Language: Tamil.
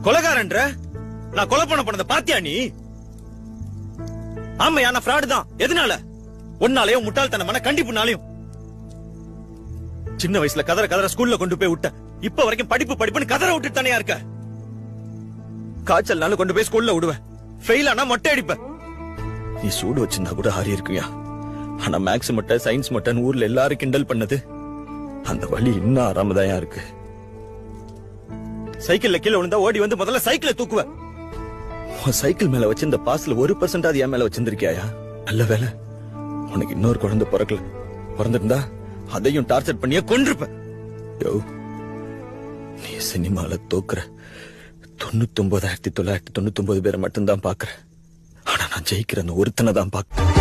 கொலைகாரன்ற நான் கொலை பண்ணத பாத்தியா நீ? ஆமையா நான் ஃப்ராடு தான். எதனால? ஒன்னாலயும் முட்டாள்தனமான கண்டிப்புனாலையும். சின்ன வயசுல கதற ஸ்கூல்ல கொண்டு போய் விட்ட. இப்ப வரைக்கும் படிப்புன்னு கதற விட்டுட்டு தானே இருக்க. காய்ச்சல்னாலும் கொண்டு போய் ஸ்கூல்ல விடுவேன். ஃபெயில் ஆனா மொட்டை அடிப்ப. நீ சூடு வச்சிருந்தா கூட ஆறி இருக்குயா. ஆனா மேக்ஸ் மொட்டை சயின்ஸ் மொட்டைன்னு ஊர்ல எல்லாரும் கிண்டல் பண்ணது அந்த வலி இன்னும் ஆறாமதான் இருக்கு. சைக்கிள்ல கீழே விழுந்தா ஓடி வந்து முதல்ல சைக்கிளை தூக்குவ. சைக்கிள் மேல வச்சிருந்த பாஸ்ல 1% என் மேல வச்சிருந்திருக்கியா? நல்ல வேலை உனக்கு இன்னொரு குழந்தை பிறந்திருந்தா அதையும் டார்ச்சர் பண்ணிய கொன்றுப்ப. யோ, நீ சினிமால தோக்குற 99,999 பேரை மட்டும்தான் பாக்குற. ஆனா நான் ஜெயிக்கிற ஒருத்தனை தான் பாக்குறேன்.